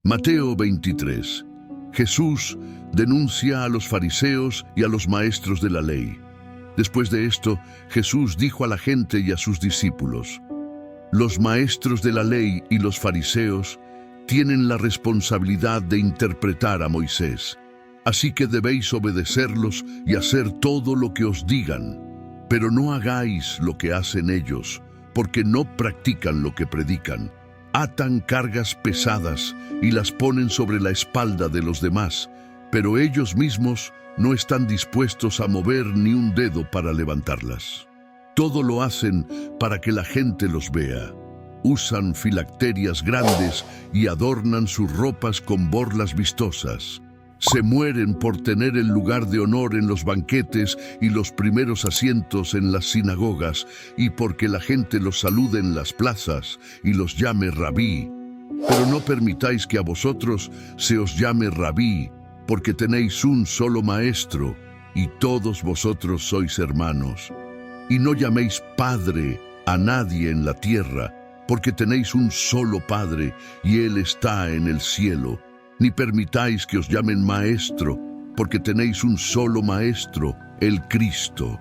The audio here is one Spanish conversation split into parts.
Mateo 23. Jesús denuncia a los fariseos y a los maestros de la ley. Después de esto, Jesús dijo a la gente y a sus discípulos: los maestros de la ley y los fariseos tienen la responsabilidad de interpretar a Moisés. Así que debéis obedecerlos y hacer todo lo que os digan. Pero no hagáis lo que hacen ellos, porque no practican lo que predican. Atan cargas pesadas y las ponen sobre la espalda de los demás, pero ellos mismos no están dispuestos a mover ni un dedo para levantarlas. Todo lo hacen para que la gente los vea. Usan filacterias grandes y adornan sus ropas con borlas vistosas. Se mueren por tener el lugar de honor en los banquetes y los primeros asientos en las sinagogas, y porque la gente los salude en las plazas y los llame rabí. Pero no permitáis que a vosotros se os llame rabí, porque tenéis un solo maestro, y todos vosotros sois hermanos. Y no llaméis Padre a nadie en la tierra, porque tenéis un solo Padre, y Él está en el cielo. Ni permitáis que os llamen Maestro, porque tenéis un solo Maestro, el Cristo.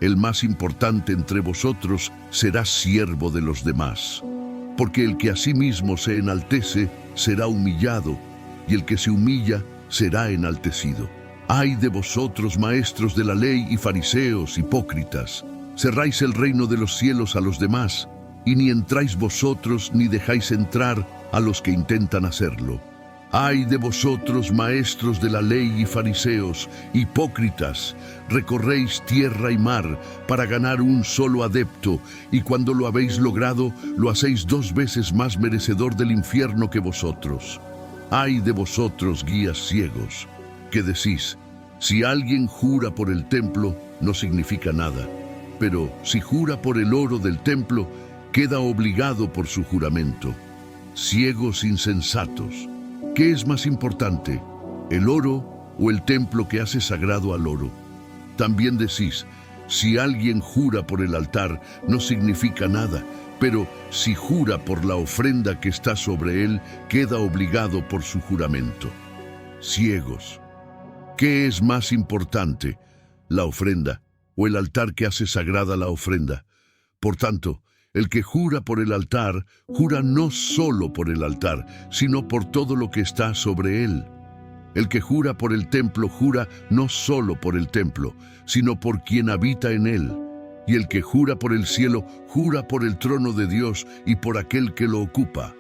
El más importante entre vosotros será siervo de los demás. Porque el que a sí mismo se enaltece será humillado, y el que se humilla será enaltecido. ¡Ay de vosotros, maestros de la ley y fariseos, hipócritas! Cerráis el reino de los cielos a los demás, y ni entráis vosotros ni dejáis entrar a los que intentan hacerlo. ¡Ay de vosotros, maestros de la ley y fariseos, hipócritas! Recorréis tierra y mar para ganar un solo adepto, y cuando lo habéis logrado, lo hacéis 2 veces más merecedor del infierno que vosotros. ¡Ay de vosotros, guías ciegos! Que decís: si alguien jura por el templo, no significa nada. Pero si jura por el oro del templo, queda obligado por su juramento. Ciegos insensatos. ¿Qué es más importante, el oro o el templo que hace sagrado al oro? También decís: si alguien jura por el altar, no significa nada, pero si jura por la ofrenda que está sobre él, queda obligado por su juramento. Ciegos. ¿Qué es más importante, la ofrenda o el altar que hace sagrada la ofrenda? Por tanto, el que jura por el altar, jura no solo por el altar, sino por todo lo que está sobre él. El que jura por el templo, jura no solo por el templo, sino por quien habita en él. Y el que jura por el cielo, jura por el trono de Dios y por aquel que lo ocupa.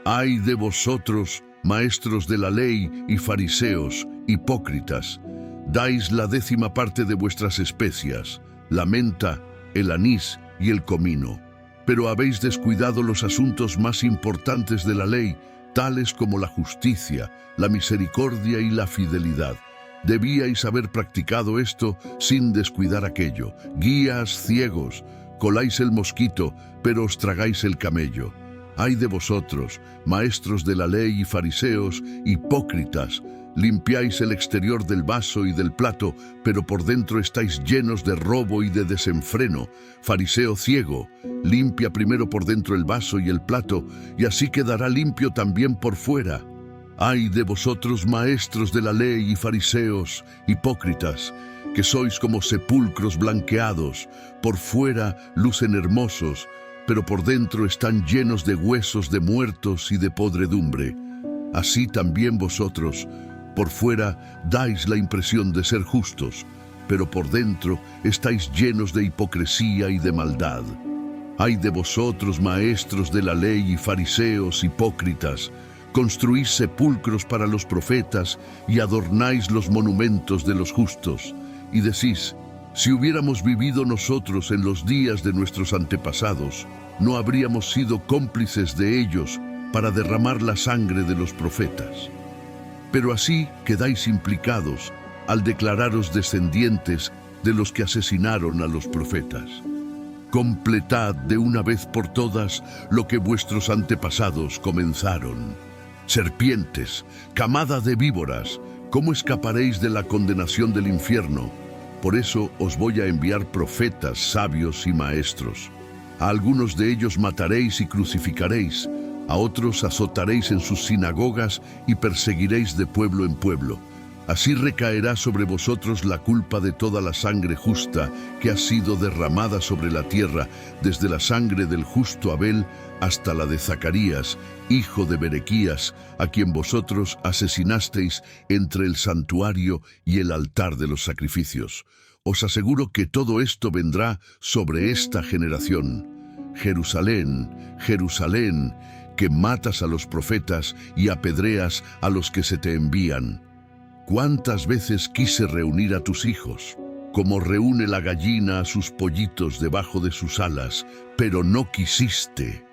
¡Ay de vosotros, maestros de la ley y fariseos, hipócritas! Dais la 10ª parte de vuestras especias, la menta, el anís y el comino. Pero habéis descuidado los asuntos más importantes de la ley, tales como la justicia, la misericordia y la fidelidad. Debíais haber practicado esto sin descuidar aquello. Guías ciegos, coláis el mosquito, pero os tragáis el camello. ¡Ay de vosotros, maestros de la ley y fariseos, hipócritas! Limpiáis el exterior del vaso y del plato, pero por dentro estáis llenos de robo y de desenfreno. Fariseo ciego, limpia primero por dentro el vaso y el plato, y así quedará limpio también por fuera. ¡Ay de vosotros, maestros de la ley y fariseos, hipócritas, que sois como sepulcros blanqueados! Por fuera lucen hermosos, pero por dentro están llenos de huesos de muertos y de podredumbre. Así también vosotros, por fuera dais la impresión de ser justos, pero por dentro estáis llenos de hipocresía y de maldad. ¡Ay de vosotros, maestros de la ley y fariseos, hipócritas! Construís sepulcros para los profetas y adornáis los monumentos de los justos. Y decís: si hubiéramos vivido nosotros en los días de nuestros antepasados, no habríamos sido cómplices de ellos para derramar la sangre de los profetas. Pero así quedáis implicados al declararos descendientes de los que asesinaron a los profetas. Completad de una vez por todas lo que vuestros antepasados comenzaron. Serpientes, camada de víboras, ¿cómo escaparéis de la condenación del infierno? Por eso os voy a enviar profetas, sabios y maestros. A algunos de ellos mataréis y crucificaréis, A otros azotaréis en sus sinagogas y perseguiréis de pueblo en pueblo. Así recaerá sobre vosotros la culpa de toda la sangre justa que ha sido derramada sobre la tierra, desde la sangre del justo Abel hasta la de Zacarías, hijo de Berequías, a quien vosotros asesinasteis entre el santuario y el altar de los sacrificios. Os aseguro que todo esto vendrá sobre esta generación. Jerusalén, Jerusalén, que matas a los profetas y apedreas a los que se te envían. ¿Cuántas veces quise reunir a tus hijos, como reúne la gallina a sus pollitos debajo de sus alas, pero no quisiste?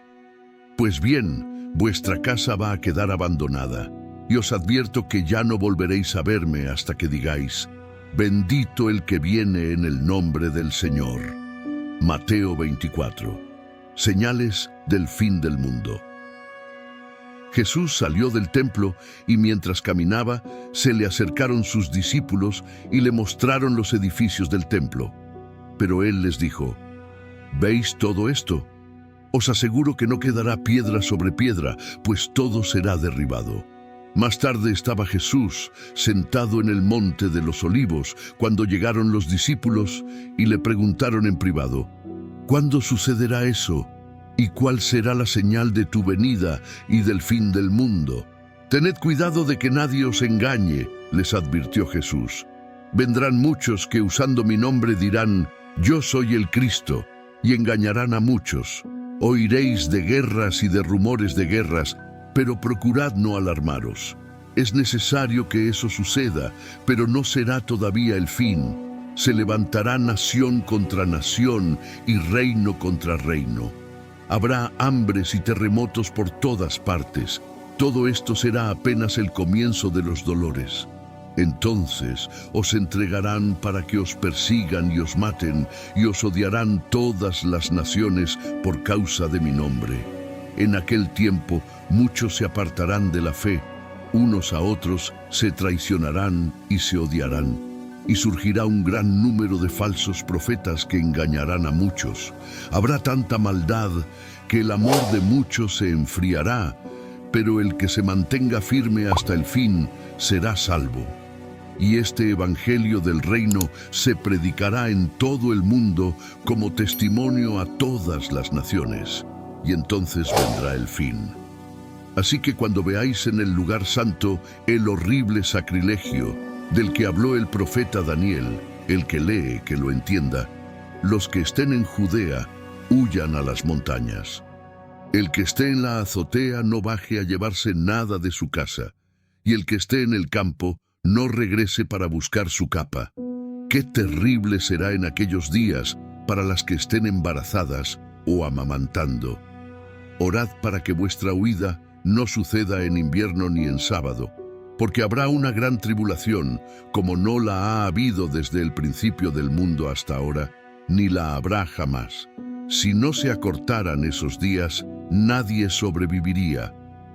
Pues bien, vuestra casa va a quedar abandonada, y os advierto que ya no volveréis a verme hasta que digáis, bendito el que viene en el nombre del Señor. Mateo 24. Señales del fin del mundo. Jesús salió del templo y mientras caminaba, se le acercaron sus discípulos y le mostraron los edificios del templo. Pero él les dijo, ¿veis todo esto? Os aseguro que no quedará piedra sobre piedra, pues todo será derribado. Más tarde estaba Jesús sentado en el monte de los Olivos cuando llegaron los discípulos y le preguntaron en privado, ¿cuándo sucederá eso? ¿Y cuál será la señal de tu venida y del fin del mundo? Tened cuidado de que nadie os engañe, les advirtió Jesús. Vendrán muchos que usando mi nombre dirán, yo soy el Cristo, y engañarán a muchos. Oiréis de guerras y de rumores de guerras, pero procurad no alarmaros. Es necesario que eso suceda, pero no será todavía el fin. Se levantará nación contra nación y reino contra reino. Habrá hambres y terremotos por todas partes. Todo esto será apenas el comienzo de los dolores. Entonces os entregarán para que os persigan y os maten, y os odiarán todas las naciones por causa de mi nombre. En aquel tiempo muchos se apartarán de la fe, unos a otros se traicionarán y se odiarán. Y surgirá un gran número de falsos profetas que engañarán a muchos. Habrá tanta maldad que el amor de muchos se enfriará, pero el que se mantenga firme hasta el fin será salvo. Y este evangelio del reino se predicará en todo el mundo como testimonio a todas las naciones. Y entonces vendrá el fin. Así que cuando veáis en el lugar santo el horrible sacrilegio del que habló el profeta Daniel, el que lee, que lo entienda, los que estén en Judea, huyan a las montañas. El que esté en la azotea no baje a llevarse nada de su casa, y el que esté en el campo no regrese para buscar su capa. Qué terrible será en aquellos días para las que estén embarazadas o amamantando. Orad para que vuestra huida no suceda en invierno ni en sábado, porque habrá una gran tribulación, como no la ha habido desde el principio del mundo hasta ahora, ni la habrá jamás. Si no se acortaran esos días, nadie sobreviviría,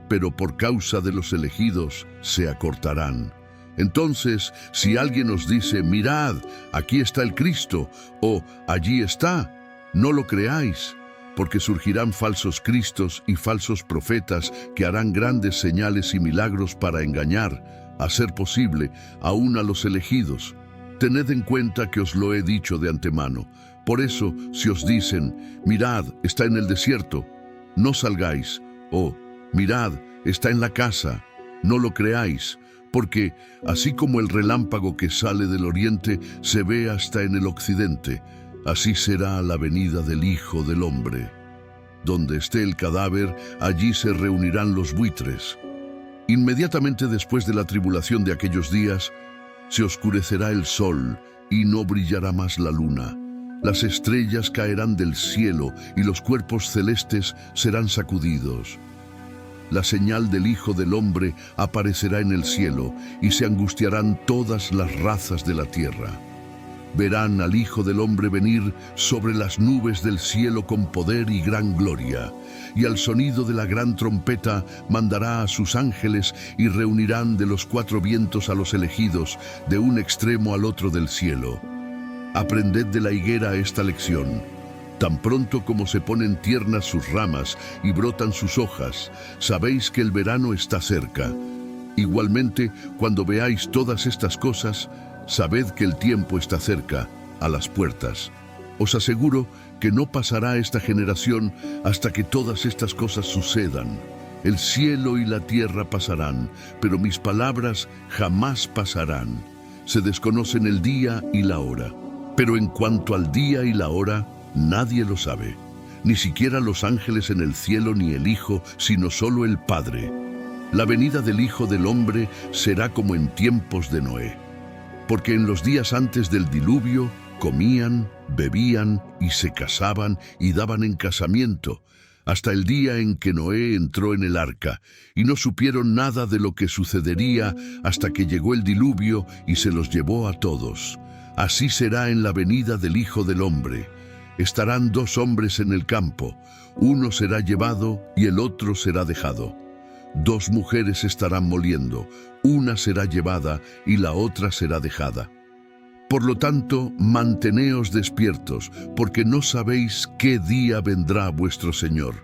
pero por causa de los elegidos se acortarán. Entonces, si alguien os dice, mirad, aquí está el Cristo, o allí está, no lo creáis, porque surgirán falsos cristos y falsos profetas que harán grandes señales y milagros para engañar, a ser posible, aún a los elegidos. Tened en cuenta que os lo he dicho de antemano. Por eso, si os dicen, mirad, está en el desierto, no salgáis, o mirad, está en la casa, no lo creáis, porque así como el relámpago que sale del oriente se ve hasta en el occidente, así será la venida del Hijo del Hombre. Donde esté el cadáver, allí se reunirán los buitres. Inmediatamente después de la tribulación de aquellos días, se oscurecerá el sol y no brillará más la luna. Las estrellas caerán del cielo y los cuerpos celestes serán sacudidos. La señal del Hijo del Hombre aparecerá en el cielo y se angustiarán todas las razas de la tierra. Verán al Hijo del Hombre venir sobre las nubes del cielo con poder y gran gloria, y al sonido de la gran trompeta mandará a sus ángeles y reunirán de los cuatro vientos a los elegidos, de un extremo al otro del cielo. Aprended de la higuera esta lección. Tan pronto como se ponen tiernas sus ramas y brotan sus hojas, sabéis que el verano está cerca. Igualmente, cuando veáis todas estas cosas, sabed que el tiempo está cerca, a las puertas. Os aseguro que no pasará esta generación hasta que todas estas cosas sucedan. El cielo y la tierra pasarán, pero mis palabras jamás pasarán. Se desconocen el día y la hora. Pero en cuanto al día y la hora, nadie lo sabe, ni siquiera los ángeles en el cielo ni el Hijo, sino solo el Padre. La venida del Hijo del Hombre será como en tiempos de Noé. Porque en los días antes del diluvio comían, bebían y se casaban y daban en casamiento, hasta el día en que Noé entró en el arca, y no supieron nada de lo que sucedería hasta que llegó el diluvio y se los llevó a todos. Así será en la venida del Hijo del Hombre. Estarán dos hombres en el campo, uno será llevado y el otro será dejado. Dos mujeres estarán moliendo, una será llevada y la otra será dejada. Por lo tanto, manteneos despiertos, porque no sabéis qué día vendrá vuestro Señor.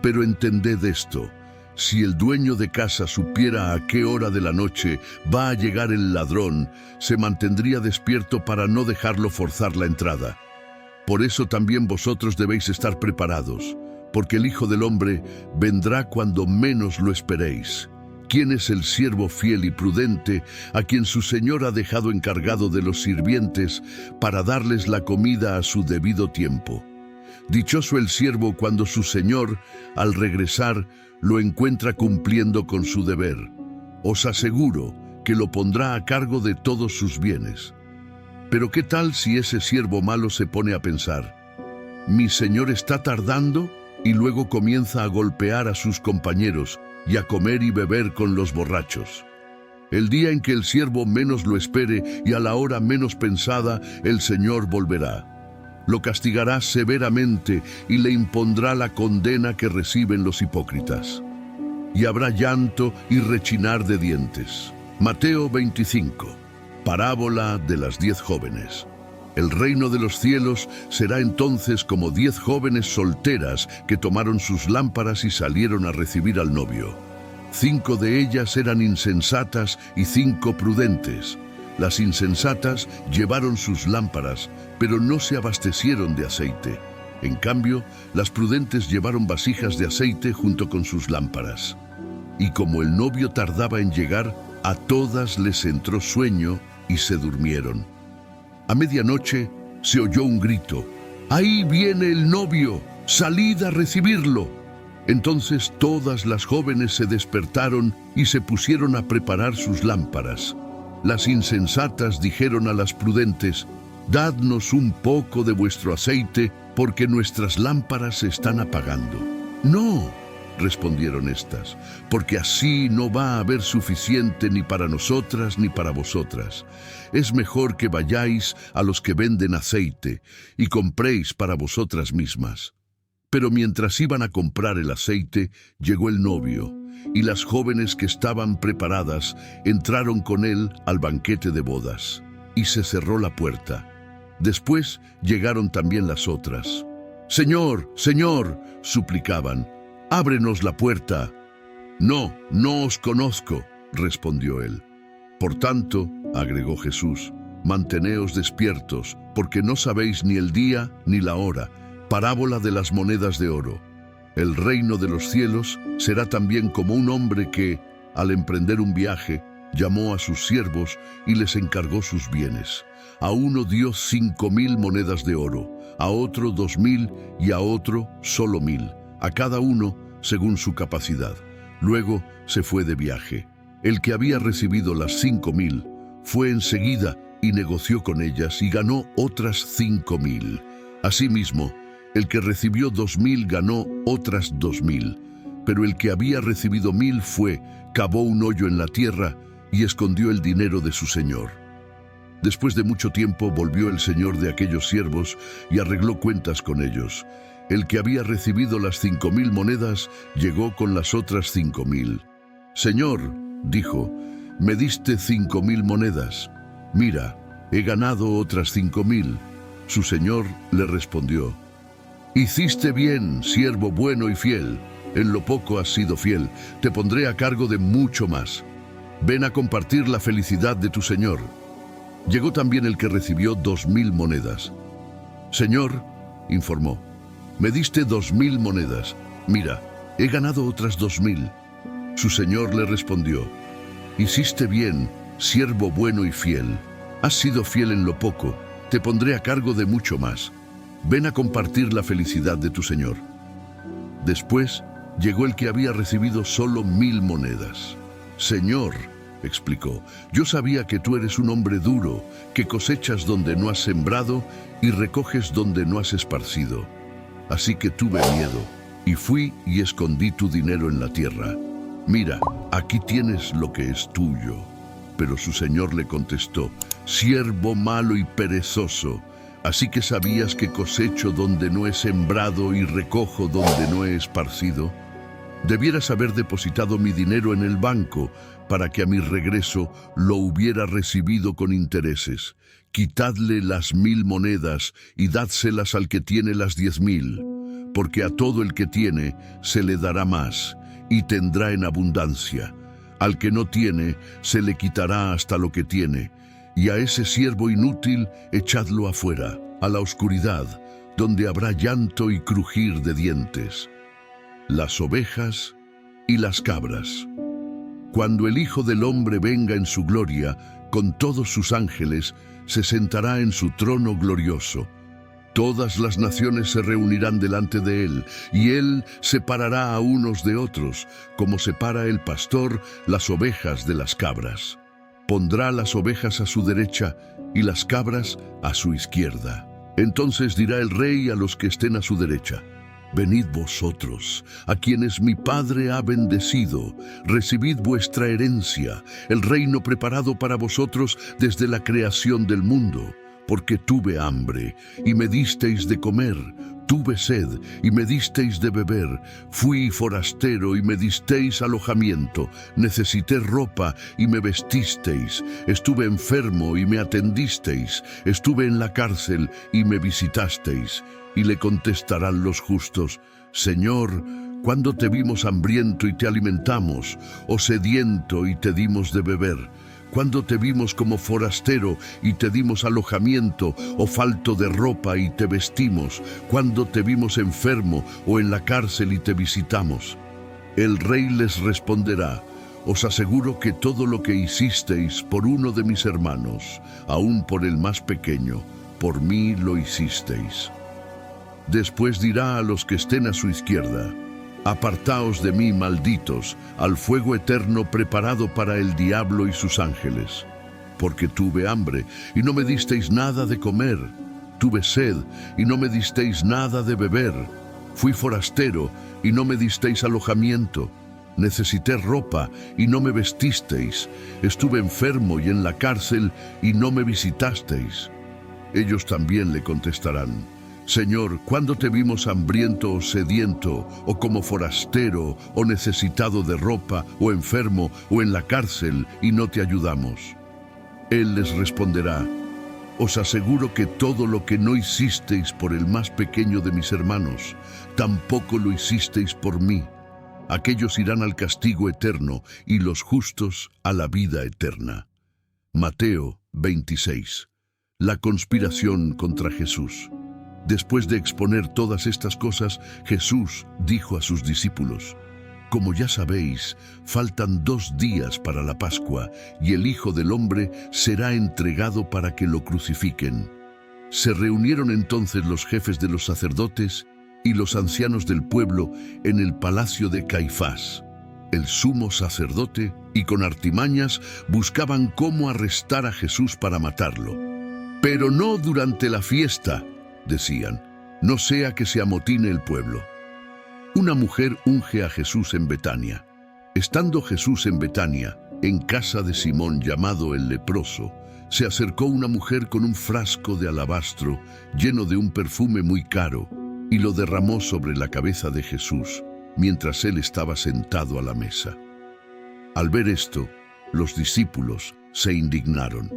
Pero entended esto: si el dueño de casa supiera a qué hora de la noche va a llegar el ladrón, se mantendría despierto para no dejarlo forzar la entrada. Por eso también vosotros debéis estar preparados, porque el Hijo del Hombre vendrá cuando menos lo esperéis. ¿Quién es el siervo fiel y prudente a quien su señor ha dejado encargado de los sirvientes para darles la comida a su debido tiempo? Dichoso el siervo cuando su señor, al regresar, lo encuentra cumpliendo con su deber. Os aseguro que lo pondrá a cargo de todos sus bienes. Pero ¿qué tal si ese siervo malo se pone a pensar: mi señor está tardando? Y luego comienza a golpear a sus compañeros y a comer y beber con los borrachos. El día en que el siervo menos lo espere y a la hora menos pensada, el Señor volverá. Lo castigará severamente y le impondrá la condena que reciben los hipócritas. Y habrá llanto y rechinar de dientes. Mateo 25. Parábola de las 10 jóvenes. El reino de los cielos será entonces como 10 jóvenes solteras que tomaron sus lámparas y salieron a recibir al novio. 5 de ellas eran insensatas y 5 prudentes. Las insensatas llevaron sus lámparas, pero no se abastecieron de aceite. En cambio, las prudentes llevaron vasijas de aceite junto con sus lámparas. Y como el novio tardaba en llegar, a todas les entró sueño y se durmieron. A medianoche se oyó un grito: ¡ahí viene el novio! ¡Salid a recibirlo! Entonces todas las jóvenes se despertaron y se pusieron a preparar sus lámparas. Las insensatas dijeron a las prudentes: dadnos un poco de vuestro aceite, porque nuestras lámparas se están apagando. No, respondieron estas, porque así no va a haber suficiente ni para nosotras ni para vosotras. Es mejor que vayáis a los que venden aceite y compréis para vosotras mismas. Pero mientras iban a comprar el aceite, llegó el novio, y las jóvenes que estaban preparadas entraron con él al banquete de bodas, y se cerró la puerta. Después llegaron también las otras. «Señor, Señor», suplicaban, «ábrenos la puerta». «No, no os conozco», respondió él. «Por tanto», agregó Jesús, «manteneos despiertos, porque no sabéis ni el día ni la hora». Parábola de las monedas de oro. El reino de los cielos será también como un hombre que, al emprender un viaje, llamó a sus siervos y les encargó sus bienes. A uno dio 5.000 monedas de oro, a otro 2.000 y a otro solo 1.000, a cada uno según su capacidad. Luego se fue de viaje. El que había recibido las 5.000 fue enseguida y negoció con ellas y ganó otras 5.000. Asimismo, el que recibió 2.000 ganó otras 2.000, pero el que había recibido 1.000 fue, cavó un hoyo en la tierra y escondió el dinero de su señor. Después de mucho tiempo volvió el señor de aquellos siervos y arregló cuentas con ellos. El que había recibido las 5.000 monedas llegó con las otras 5.000. «Señor», dijo, «me diste 5.000 monedas. Mira, he ganado otras 5.000». Su señor le respondió: Hiciste bien, siervo bueno y fiel. En lo poco has sido fiel, te pondré a cargo de mucho más. Ven a compartir la felicidad de tu señor. Llegó también el que recibió 2000 monedas. Señor, informó, me diste 2000 monedas. Mira, he ganado otras 2000. Su señor le respondió, hiciste bien, siervo bueno y fiel. Has sido fiel en lo poco, te pondré a cargo de mucho más. Ven a compartir la felicidad de tu señor. Después llegó el que había recibido solo 1000 monedas. Señor, explicó, yo sabía que tú eres un hombre duro, que cosechas donde no has sembrado y recoges donde no has esparcido. Así que tuve miedo y fui y escondí tu dinero en la tierra. Mira, aquí tienes lo que es tuyo. Pero su señor le contestó, siervo malo y perezoso, ¿así que sabías que cosecho donde no he sembrado y recojo donde no he esparcido? Debieras haber depositado mi dinero en el banco para que a mi regreso lo hubiera recibido con intereses. Quitadle las 1000 monedas y dádselas al que tiene las 10,000, porque a todo el que tiene se le dará más y tendrá en abundancia. Al que no tiene se le quitará hasta lo que tiene, y a ese siervo inútil echadlo afuera, a la oscuridad, donde habrá llanto y crujir de dientes. Las ovejas y las cabras. Cuando el Hijo del Hombre venga en su gloria, con todos sus ángeles, se sentará en su trono glorioso. Todas las naciones se reunirán delante de él, y él separará a unos de otros, como separa el pastor las ovejas de las cabras. Pondrá las ovejas a su derecha y las cabras a su izquierda. Entonces dirá el rey a los que estén a su derecha, venid vosotros, a quienes mi Padre ha bendecido, recibid vuestra herencia, el reino preparado para vosotros desde la creación del mundo. Porque tuve hambre, y me disteis de comer, tuve sed, y me disteis de beber, fui forastero, y me disteis alojamiento, necesité ropa, y me vestisteis, estuve enfermo, y me atendisteis, estuve en la cárcel, y me visitasteis. Y le contestarán los justos, Señor, ¿cuándo te vimos hambriento y te alimentamos, o sediento y te dimos de beber? ¿Cuándo te vimos como forastero y te dimos alojamiento, o falto de ropa y te vestimos? ¿Cuándo te vimos enfermo o en la cárcel y te visitamos? El rey les responderá, os aseguro que todo lo que hicisteis por uno de mis hermanos, aun por el más pequeño, por mí lo hicisteis. Después dirá a los que estén a su izquierda, apartaos de mí, malditos, al fuego eterno preparado para el diablo y sus ángeles. Porque tuve hambre, y no me disteis nada de comer. Tuve sed, y no me disteis nada de beber. Fui forastero, y no me disteis alojamiento. Necesité ropa, y no me vestisteis. Estuve enfermo y en la cárcel, y no me visitasteis. Ellos también le contestarán, Señor, ¿cuándo te vimos hambriento o sediento, o como forastero, o necesitado de ropa, o enfermo, o en la cárcel, y no te ayudamos? Él les responderá, os aseguro que todo lo que no hicisteis por el más pequeño de mis hermanos, tampoco lo hicisteis por mí. Aquellos irán al castigo eterno, y los justos a la vida eterna. Mateo 26. La conspiración contra Jesús. Después de exponer todas estas cosas, Jesús dijo a sus discípulos, como ya sabéis, faltan 2 días para la Pascua, y el Hijo del Hombre será entregado para que lo crucifiquen. Se reunieron entonces los jefes de los sacerdotes y los ancianos del pueblo en el palacio de Caifás, el sumo sacerdote, y con artimañas buscaban cómo arrestar a Jesús para matarlo. Pero no durante la fiesta, decían, no sea que se amotine el pueblo. Una mujer unge a Jesús en Betania. Estando Jesús en Betania, en casa de Simón llamado el leproso, se acercó una mujer con un frasco de alabastro lleno de un perfume muy caro y lo derramó sobre la cabeza de Jesús mientras él estaba sentado a la mesa. Al ver esto, los discípulos se indignaron.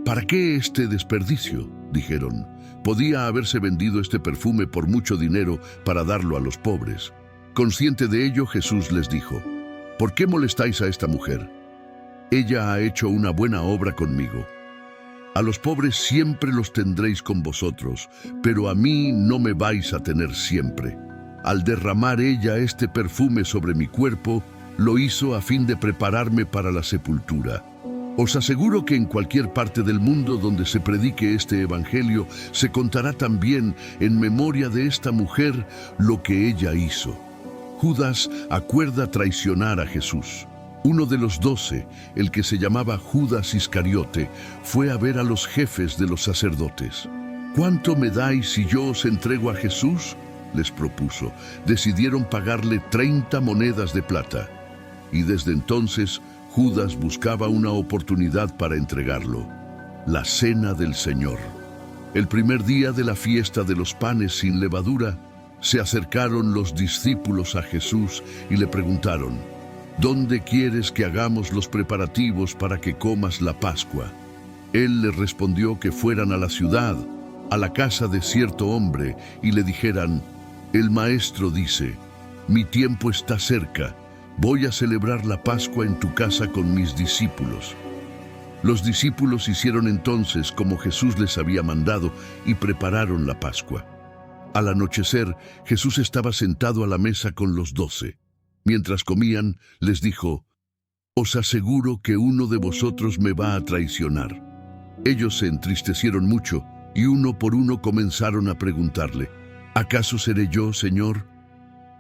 ¿Para qué este desperdicio?, dijeron. Podía haberse vendido este perfume por mucho dinero para darlo a los pobres. Consciente de ello, Jesús les dijo: ¿Por qué molestáis a esta mujer? Ella ha hecho una buena obra conmigo. A los pobres siempre los tendréis con vosotros, pero a mí no me vais a tener siempre. Al derramar ella este perfume sobre mi cuerpo, lo hizo a fin de prepararme para la sepultura. Os aseguro que en cualquier parte del mundo donde se predique este evangelio, se contará también en memoria de esta mujer lo que ella hizo. Judas acuerda traicionar a Jesús. Uno de los 12, el que se llamaba Judas Iscariote, fue a ver a los jefes de los sacerdotes. ¿Cuánto me dais si yo os entrego a Jesús?, les propuso. Decidieron pagarle 30 monedas de plata. Y desde entonces Judas buscaba una oportunidad para entregarlo. La cena del Señor. El primer día de la fiesta de los panes sin levadura, se acercaron los discípulos a Jesús y le preguntaron: ¿Dónde quieres que hagamos los preparativos para que comas la Pascua? Él les respondió que fueran a la ciudad, a la casa de cierto hombre, y le dijeran: El maestro dice, mi tiempo está cerca, voy a celebrar la Pascua en tu casa con mis discípulos. Los discípulos hicieron entonces como Jesús les había mandado y prepararon la Pascua. Al anochecer, Jesús estaba sentado a la mesa con los 12. Mientras comían, les dijo: Os aseguro que uno de vosotros me va a traicionar. Ellos se entristecieron mucho y uno por uno comenzaron a preguntarle: ¿Acaso seré yo, Señor?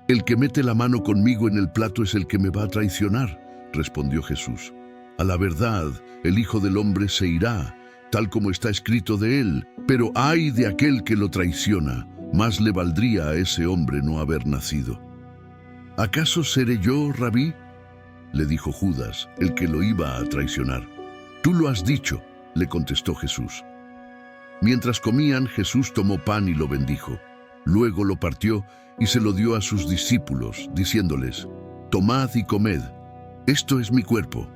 El que mete la mano conmigo en el plato es el que me va a traicionar, respondió Jesús. A la verdad, el Hijo del Hombre se irá, tal como está escrito de él, pero ay de aquel que lo traiciona, más le valdría a ese hombre no haber nacido. ¿Acaso seré yo, Rabí?, le dijo Judas, el que lo iba a traicionar. Tú lo has dicho, le contestó Jesús. Mientras comían, Jesús tomó pan y lo bendijo. Luego lo partió y se lo dio a sus discípulos, diciéndoles: Tomad y comed, esto es mi cuerpo.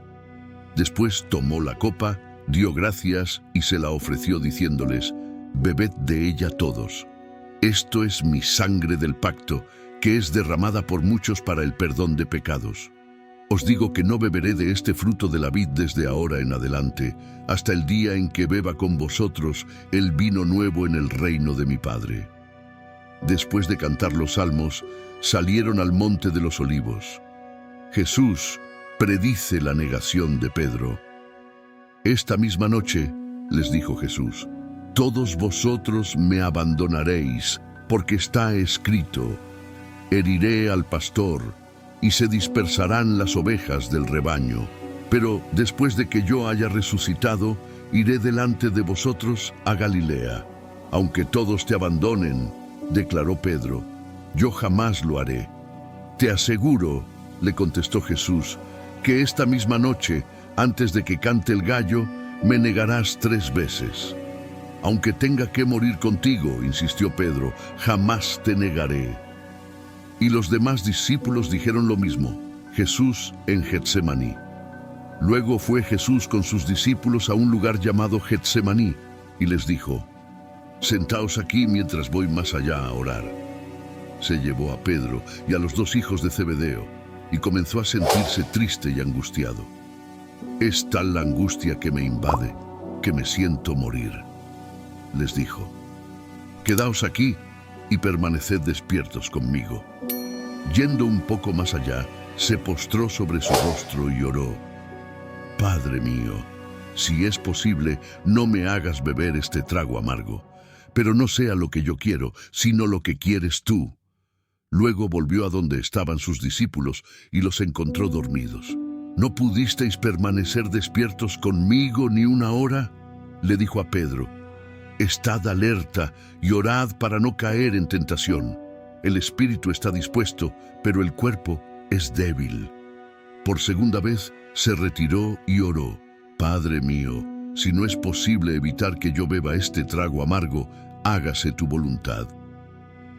Después tomó la copa, dio gracias y se la ofreció, diciéndoles: Bebed de ella todos. Esto es mi sangre del pacto, que es derramada por muchos para el perdón de pecados. Os digo que no beberé de este fruto de la vid desde ahora en adelante, hasta el día en que beba con vosotros el vino nuevo en el reino de mi Padre. Después de cantar los salmos, salieron al monte de los olivos. Jesús predice la negación de Pedro. Esta misma noche, les dijo Jesús, todos vosotros me abandonaréis, porque está escrito: heriré al pastor, y se dispersarán las ovejas del rebaño. Pero después de que yo haya resucitado, iré delante de vosotros a Galilea. Aunque todos te abandonen, declaró Pedro, yo jamás lo haré. Te aseguro, le contestó Jesús, que esta misma noche, antes de que cante el gallo, me negarás 3 veces. Aunque tenga que morir contigo, insistió Pedro, jamás te negaré. Y los demás discípulos dijeron lo mismo. Jesús en Getsemaní. Luego fue Jesús con sus discípulos a un lugar llamado Getsemaní y les dijo: Sentaos aquí mientras voy más allá a orar. Se llevó a Pedro y a los 2 hijos de Zebedeo y comenzó a sentirse triste y angustiado. Es tal la angustia que me invade, que me siento morir. Les dijo: Quedaos aquí y permaneced despiertos conmigo. Yendo un poco más allá, se postró sobre su rostro y oró: Padre mío, si es posible, no me hagas beber este trago amargo, pero no sea lo que yo quiero, sino lo que quieres tú. Luego volvió a donde estaban sus discípulos y los encontró dormidos. ¿No pudisteis permanecer despiertos conmigo ni una hora? Le dijo a Pedro: Estad alerta y orad para no caer en tentación. El espíritu está dispuesto, pero el cuerpo es débil. Por segunda vez se retiró y oró: Padre mío, si no es posible evitar que yo beba este trago amargo, hágase tu voluntad.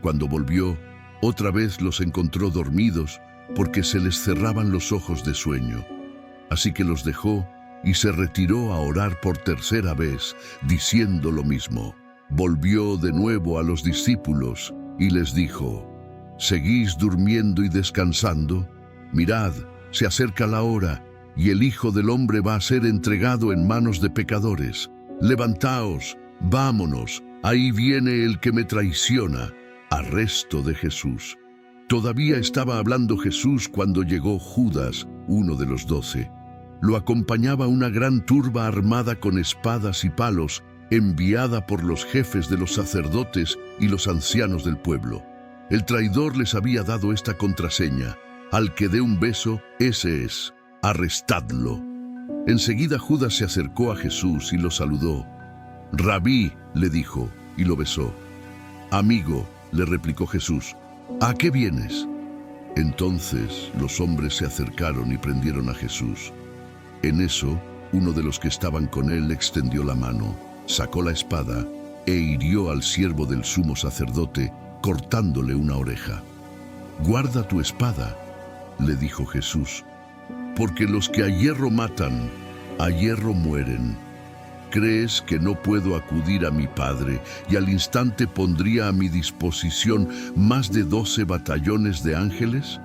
Cuando volvió, otra vez los encontró dormidos, porque se les cerraban los ojos de sueño. Así que los dejó y se retiró a orar por tercera vez, diciendo lo mismo. Volvió de nuevo a los discípulos y les dijo: ¿Seguís durmiendo y descansando? Mirad, se acerca la hora, y el Hijo del Hombre va a ser entregado en manos de pecadores. Levantaos, vámonos, ahí viene el que me traiciona. Arresto de Jesús. Todavía estaba hablando Jesús cuando llegó Judas, uno de los 12. Lo acompañaba una gran turba armada con espadas y palos, enviada por los jefes de los sacerdotes y los ancianos del pueblo. El traidor les había dado esta contraseña: al que dé un beso, ese es, arrestadlo. Enseguida Judas se acercó a Jesús y lo saludó. Rabí, le dijo, y lo besó. Amigo, le replicó Jesús, ¿a qué vienes? Entonces los hombres se acercaron y prendieron a Jesús. En eso, uno de los que estaban con él extendió la mano, sacó la espada e hirió al siervo del sumo sacerdote, cortándole una oreja. Guarda tu espada, le dijo Jesús, porque los que a hierro matan, a hierro mueren. ¿Crees que no puedo acudir a mi Padre y al instante pondría a mi disposición más de 12 batallones de ángeles?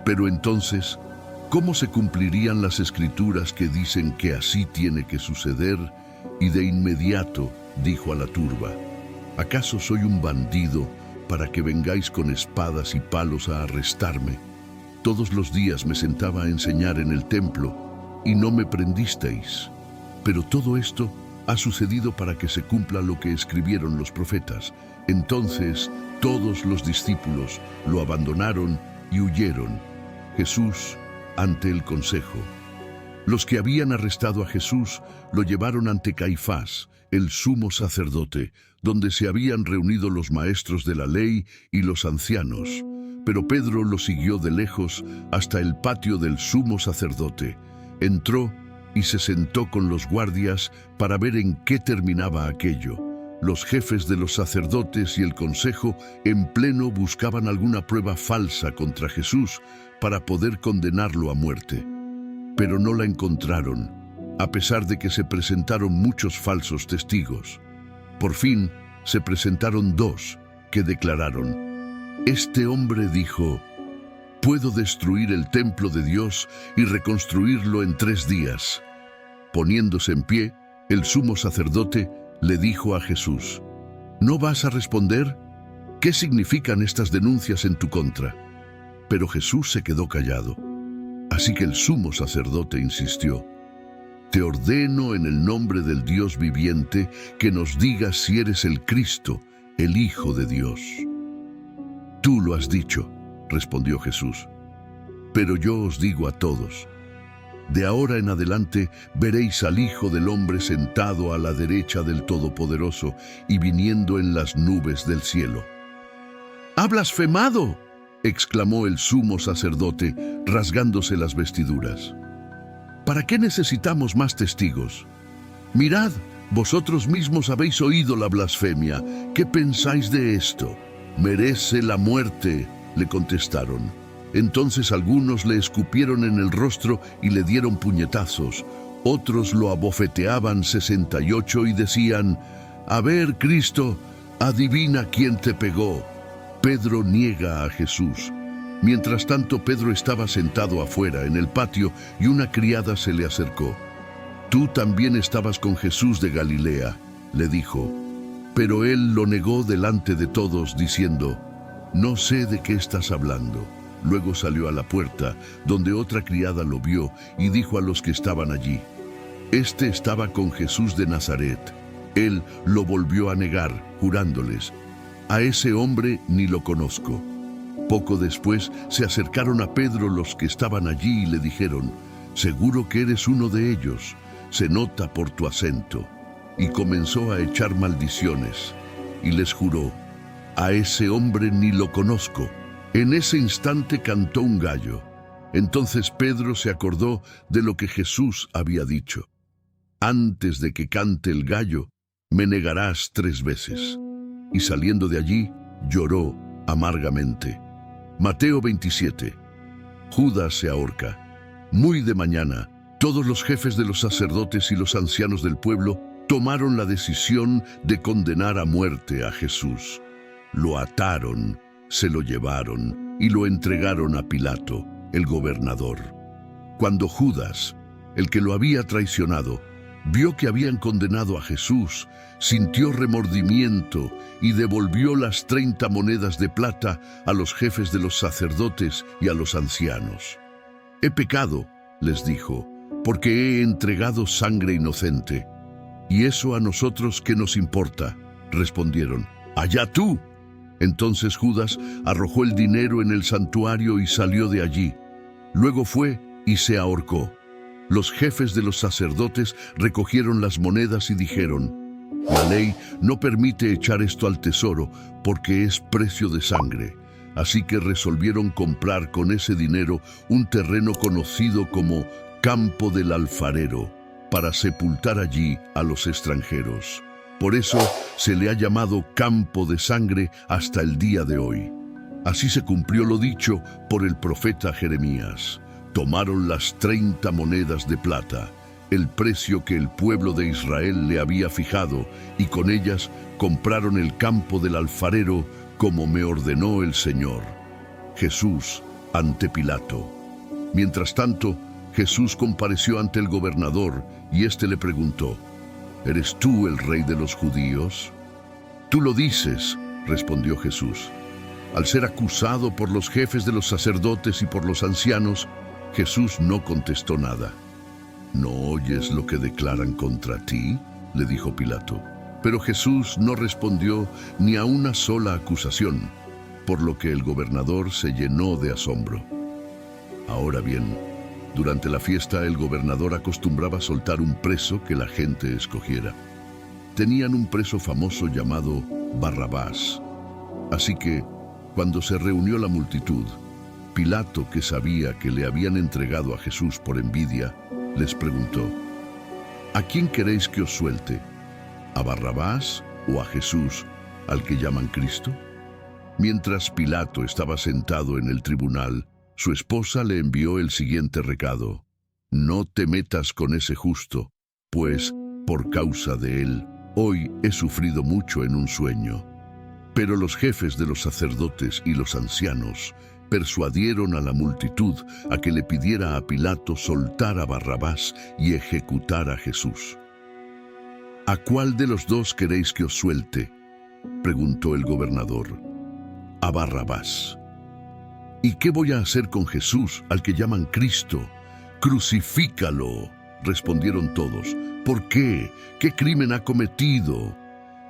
Pero entonces, ¿cómo se cumplirían las escrituras que dicen que así tiene que suceder? Y de inmediato dijo a la turba: ¿acaso soy un bandido para que vengáis con espadas y palos a arrestarme? Todos los días me sentaba a enseñar en el templo y no me prendisteis. Pero todo esto ha sucedido para que se cumpla lo que escribieron los profetas. Entonces todos los discípulos lo abandonaron y huyeron. Jesús ante el consejo. Los que habían arrestado a Jesús lo llevaron ante Caifás, el sumo sacerdote, donde se habían reunido los maestros de la ley y los ancianos. Pero Pedro lo siguió de lejos hasta el patio del sumo sacerdote. Entró y se sentó con los guardias para ver en qué terminaba aquello. Los jefes de los sacerdotes y el consejo en pleno buscaban alguna prueba falsa contra Jesús para poder condenarlo a muerte. Pero no la encontraron, a pesar de que se presentaron muchos falsos testigos. Por fin se presentaron 2 que declararon: este hombre dijo: puedo destruir el templo de Dios y reconstruirlo en 3 días. Poniéndose en pie, el sumo sacerdote le dijo a Jesús: ¿no vas a responder? ¿Qué significan estas denuncias en tu contra? Pero Jesús se quedó callado. Así que el sumo sacerdote insistió: te ordeno en el nombre del Dios viviente que nos digas si eres el Cristo, el Hijo de Dios. Tú lo has dicho, respondió Jesús. Pero yo os digo a todos: de ahora en adelante veréis al Hijo del Hombre sentado a la derecha del Todopoderoso y viniendo en las nubes del cielo. ¡Ha blasfemado!, exclamó el sumo sacerdote, rasgándose las vestiduras. ¿Para qué necesitamos más testigos? Mirad, vosotros mismos habéis oído la blasfemia. ¿Qué pensáis de esto? Merece la muerte, le contestaron. Entonces algunos le escupieron en el rostro y le dieron puñetazos. Otros lo abofeteaban 68 y decían: a ver, Cristo, adivina quién te pegó. Pedro niega a Jesús. Mientras tanto, Pedro estaba sentado afuera en el patio y una criada se le acercó. Tú también estabas con Jesús de Galilea, le dijo. Pero él lo negó delante de todos, diciendo: no sé de qué estás hablando. Luego salió a la puerta, donde otra criada lo vio, y dijo a los que estaban allí: este estaba con Jesús de Nazaret. Él lo volvió a negar, jurándoles: a ese hombre ni lo conozco. Poco después se acercaron a Pedro los que estaban allí y le dijeron: seguro que eres uno de ellos, se nota por tu acento. Y comenzó a echar maldiciones, y les juró: a ese hombre ni lo conozco. En ese instante cantó un gallo. Entonces Pedro se acordó de lo que Jesús había dicho: antes de que cante el gallo, me negarás 3 veces. Y saliendo de allí, lloró amargamente. Mateo 27. Judas se ahorca. Muy de mañana, Todos los jefes de los sacerdotes y los ancianos del pueblo tomaron la decisión de condenar a muerte a Jesús. Lo ataron, se lo llevaron y lo entregaron a Pilato, el gobernador. Cuando Judas, el que lo había traicionado, vio que habían condenado a Jesús, sintió remordimiento y devolvió las 30 monedas de plata a los jefes de los sacerdotes y a los ancianos. «He pecado», les dijo, «porque he entregado sangre inocente». «¿Y eso a nosotros qué nos importa?», respondieron. «Allá tú». Entonces Judas arrojó el dinero en el santuario y salió de allí. Luego fue y se ahorcó. Los jefes de los sacerdotes recogieron las monedas y dijeron: «La ley no permite echar esto al tesoro porque es precio de sangre». Así que resolvieron comprar con ese dinero un terreno conocido como Campo del Alfarero, para sepultar allí a los extranjeros. Por eso se le ha llamado Campo de Sangre hasta el día de hoy. Así se cumplió lo dicho por el profeta Jeremías. Tomaron las 30 monedas de plata, el precio que el pueblo de Israel le había fijado, y con ellas compraron el campo del alfarero como me ordenó el Señor. Jesús ante Pilato. Mientras tanto, Jesús compareció ante el gobernador y éste le preguntó: «¿Eres tú el rey de los judíos?». «Tú lo dices», respondió Jesús. Al ser acusado por los jefes de los sacerdotes y por los ancianos, Jesús no contestó nada. «¿No oyes lo que declaran contra ti?», le dijo Pilato. Pero Jesús no respondió ni a una sola acusación, por lo que el gobernador se llenó de asombro. Ahora bien, durante la fiesta el gobernador acostumbraba soltar un preso que la gente escogiera. Tenían un preso famoso llamado Barrabás. Así que, cuando se reunió la multitud, Pilato, que sabía que le habían entregado a Jesús por envidia, les preguntó: «¿A quién queréis que os suelte? ¿A Barrabás o a Jesús, al que llaman Cristo?». Mientras Pilato estaba sentado en el tribunal, su esposa le envió el siguiente recado: «No te metas con ese justo, pues, por causa de él, hoy he sufrido mucho en un sueño». Pero los jefes de los sacerdotes y los ancianos persuadieron a la multitud a que le pidiera a Pilato soltar a Barrabás y ejecutar a Jesús. «¿A cuál de los dos queréis que os suelte?», preguntó el gobernador. «A Barrabás». «¿Y qué voy a hacer con Jesús, al que llaman Cristo?». «Crucifícalo», respondieron todos. «¿Por qué? ¿Qué crimen ha cometido?».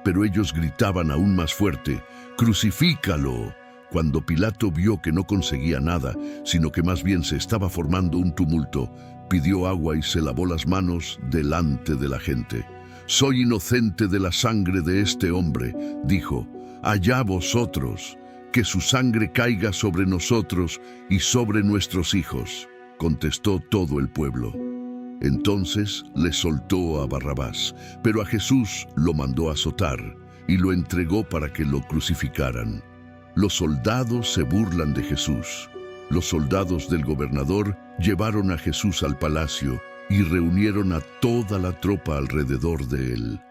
Pero ellos gritaban aún más fuerte: «¡Crucifícalo!». Cuando Pilato vio que no conseguía nada, sino que más bien se estaba formando un tumulto, pidió agua y se lavó las manos delante de la gente. «Soy inocente de la sangre de este hombre», dijo. «Allá vosotros, que su sangre caiga sobre nosotros y sobre nuestros hijos», contestó todo el pueblo. Entonces le soltó a Barrabás, pero a Jesús lo mandó azotar y lo entregó para que lo crucificaran. Los soldados se burlan de Jesús. Los soldados del gobernador llevaron a Jesús al palacio y reunieron a toda la tropa alrededor de él.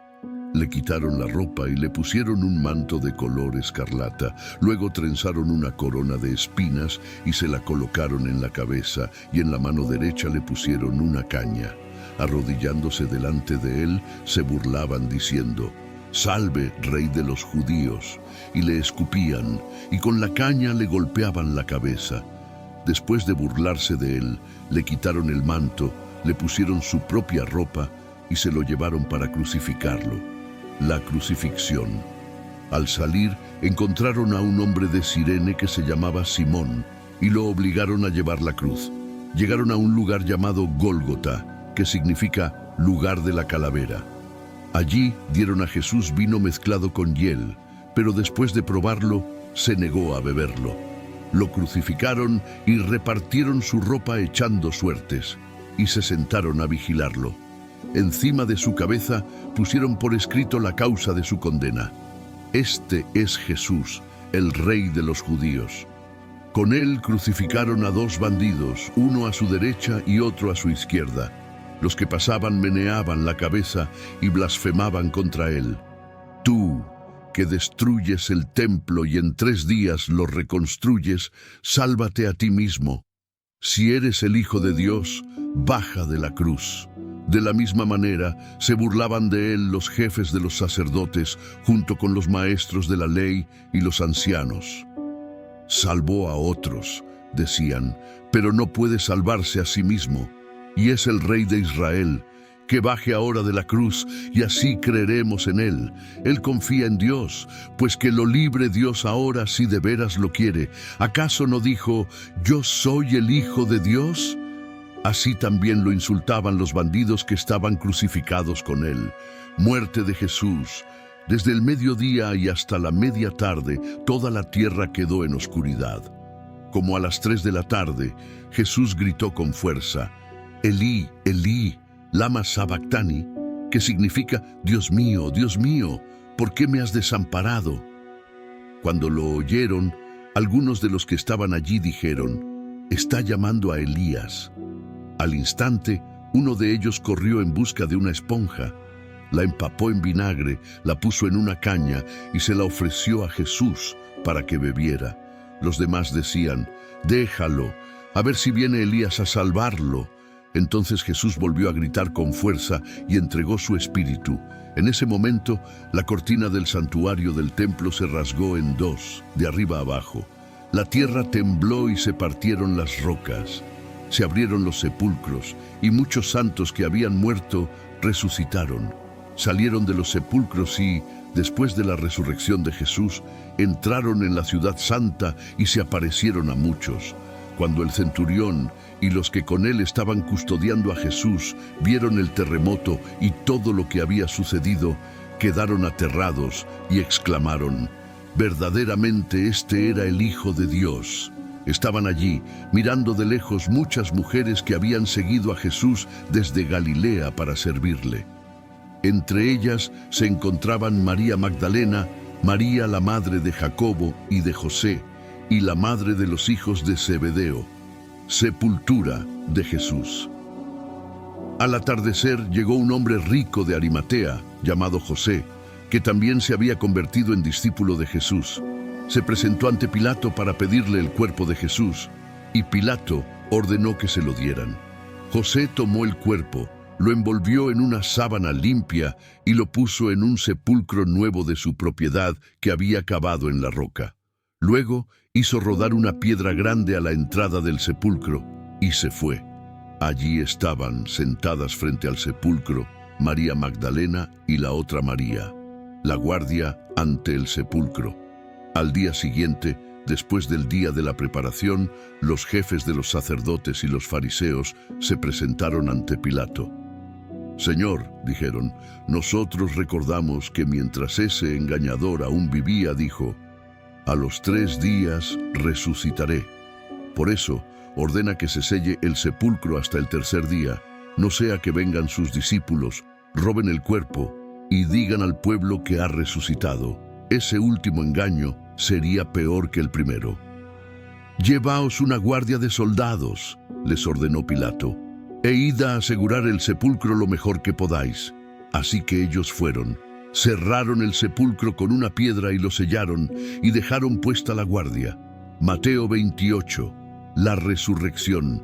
Le quitaron la ropa y le pusieron un manto de color escarlata. Luego trenzaron una corona de espinas y se la colocaron en la cabeza, y en la mano derecha le pusieron una caña. Arrodillándose delante de él, se burlaban diciendo: «Salve, Rey de los judíos», y le escupían, y con la caña le golpeaban la cabeza. Después de burlarse de él, le quitaron el manto, le pusieron su propia ropa y se lo llevaron para crucificarlo. La crucifixión. Al salir, encontraron a un hombre de Cirene que se llamaba Simón y lo obligaron a llevar la cruz. Llegaron a un lugar llamado Gólgota, que significa lugar de la calavera. Allí dieron a Jesús vino mezclado con hiel, pero después de probarlo, se negó a beberlo. Lo crucificaron y repartieron su ropa echando suertes, y se sentaron a vigilarlo. Encima de su cabeza pusieron por escrito la causa de su condena: «Este es Jesús, el Rey de los judíos». Con él crucificaron a dos bandidos, uno a su derecha y otro a su izquierda. Los que pasaban meneaban la cabeza y blasfemaban contra él. Tú, que destruyes el templo y en 3 días lo reconstruyes, sálvate a ti mismo. Si eres el Hijo de Dios, baja de la cruz. De la misma manera, se burlaban de él los jefes de los sacerdotes, junto con los maestros de la ley y los ancianos. Salvó a otros, decían, pero no puede salvarse a sí mismo. Y es el Rey de Israel. Que baje ahora de la cruz y así creeremos en él. Él confía en Dios, pues que lo libre Dios ahora si de veras lo quiere. ¿Acaso no dijo, yo soy el Hijo de Dios? Así también lo insultaban los bandidos que estaban crucificados con él. Muerte de Jesús. Desde el mediodía y hasta la media tarde, toda la tierra quedó en oscuridad. Como a las 3 de la tarde, Jesús gritó con fuerza, Elí, Elí, lama sabactani, que significa, Dios mío, ¿por qué me has desamparado? Cuando lo oyeron, algunos de los que estaban allí dijeron, está llamando a Elías. Al instante, uno de ellos corrió en busca de una esponja, la empapó en vinagre, la puso en una caña y se la ofreció a Jesús para que bebiera. Los demás decían, déjalo, a ver si viene Elías a salvarlo. Entonces Jesús volvió a gritar con fuerza y entregó su espíritu. En ese momento, la cortina del santuario del templo se rasgó en 2, de arriba a abajo. La tierra tembló y se partieron las rocas. Se abrieron los sepulcros y muchos santos que habían muerto resucitaron. Salieron de los sepulcros y, después de la resurrección de Jesús, entraron en la ciudad santa y se aparecieron a muchos. Cuando el centurión y los que con él estaban custodiando a Jesús vieron el terremoto y todo lo que había sucedido, quedaron aterrados y exclamaron, verdaderamente este era el Hijo de Dios. Estaban allí, mirando de lejos muchas mujeres que habían seguido a Jesús desde Galilea para servirle. Entre ellas se encontraban María Magdalena, María la madre de Jacobo y de José, y la madre de los hijos de Zebedeo. Sepultura de Jesús. Al atardecer llegó un hombre rico de Arimatea, llamado José, que también se había convertido en discípulo de Jesús. Se presentó ante Pilato para pedirle el cuerpo de Jesús, y Pilato ordenó que se lo dieran. José tomó el cuerpo, lo envolvió en una sábana limpia y lo puso en un sepulcro nuevo de su propiedad que había cavado en la roca. Luego hizo rodar una piedra grande a la entrada del sepulcro y se fue. Allí estaban, sentadas frente al sepulcro, María Magdalena y la otra María, la guardia ante el sepulcro. Al día siguiente, después del día de la preparación, los jefes de los sacerdotes y los fariseos se presentaron ante Pilato. Señor, dijeron, nosotros recordamos que mientras ese engañador aún vivía, dijo, a los 3 días resucitaré. Por eso, ordena que se selle el sepulcro hasta el 3er día, no sea que vengan sus discípulos, roben el cuerpo y digan al pueblo que ha resucitado. Ese último engaño sería peor que el primero. Llevaos una guardia de soldados, les ordenó Pilato, e id a asegurar el sepulcro lo mejor que podáis. Así que ellos fueron. Cerraron el sepulcro con una piedra y lo sellaron, y dejaron puesta la guardia. Mateo 28. La resurrección.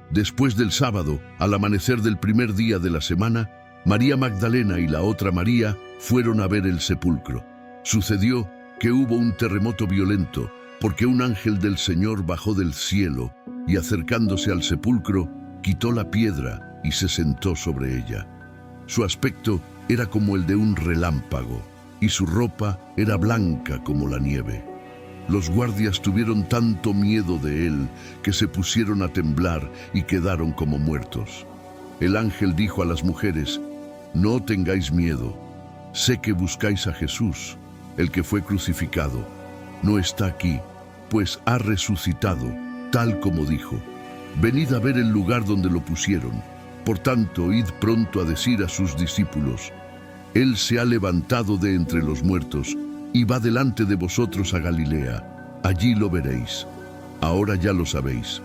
Después del sábado, al amanecer del primer día de la semana, María Magdalena y la otra María fueron a ver el sepulcro. Sucedió que hubo un terremoto violento, porque un ángel del Señor bajó del cielo, y acercándose al sepulcro, quitó la piedra y se sentó sobre ella. Su aspecto era como el de un relámpago, y su ropa era blanca como la nieve. Los guardias tuvieron tanto miedo de él que se pusieron a temblar y quedaron como muertos. El ángel dijo a las mujeres, no tengáis miedo, sé que buscáis a Jesús, el que fue crucificado. No está aquí, pues ha resucitado, tal como dijo. Venid a ver el lugar donde lo pusieron. Por tanto, id pronto a decir a sus discípulos, Él se ha levantado de entre los muertos y va delante de vosotros a Galilea. Allí lo veréis. Ahora ya lo sabéis.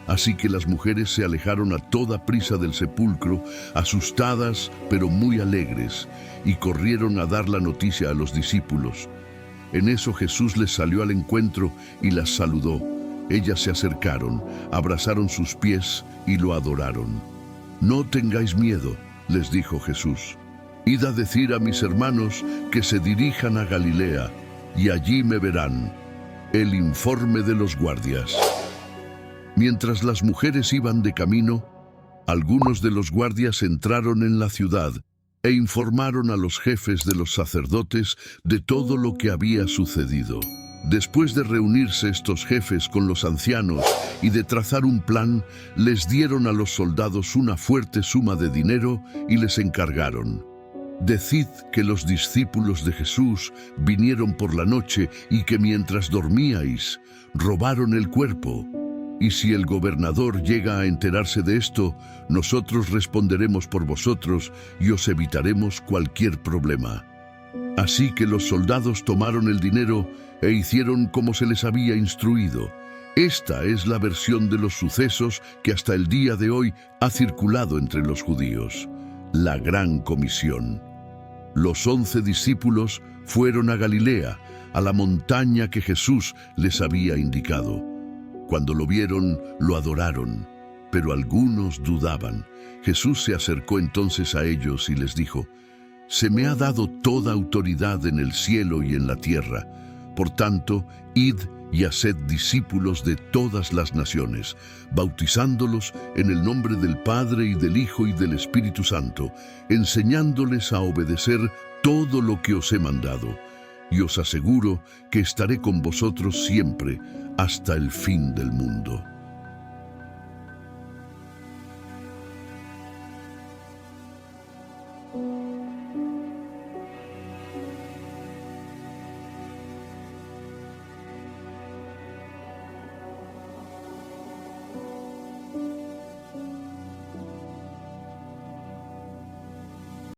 Así que las mujeres se alejaron a toda prisa del sepulcro, asustadas pero muy alegres, y corrieron a dar la noticia a los discípulos. En eso Jesús les salió al encuentro y las saludó. Ellas se acercaron, abrazaron sus pies y lo adoraron. «No tengáis miedo», les dijo Jesús. «Id a decir a mis hermanos que se dirijan a Galilea, y allí me verán». El informe de los guardias. Mientras las mujeres iban de camino, algunos de los guardias entraron en la ciudad e informaron a los jefes de los sacerdotes de todo lo que había sucedido. Después de reunirse estos jefes con los ancianos y de trazar un plan, les dieron a los soldados una fuerte suma de dinero y les encargaron: «Decid que los discípulos de Jesús vinieron por la noche y que mientras dormíais, robaron el cuerpo. Y si el gobernador llega a enterarse de esto, nosotros responderemos por vosotros y os evitaremos cualquier problema». Así que los soldados tomaron el dinero e hicieron como se les había instruido. Esta es la versión de los sucesos que hasta el día de hoy ha circulado entre los judíos. La Gran Comisión. Los 11 discípulos fueron a Galilea, a la montaña que Jesús les había indicado. Cuando lo vieron, lo adoraron, pero algunos dudaban. Jesús se acercó entonces a ellos y les dijo: «Se me ha dado toda autoridad en el cielo y en la tierra. Por tanto, id y haced discípulos de todas las naciones, bautizándolos en el nombre del Padre y del Hijo y del Espíritu Santo, enseñándoles a obedecer todo lo que os he mandado. Y os aseguro que estaré con vosotros siempre, hasta el fin del mundo».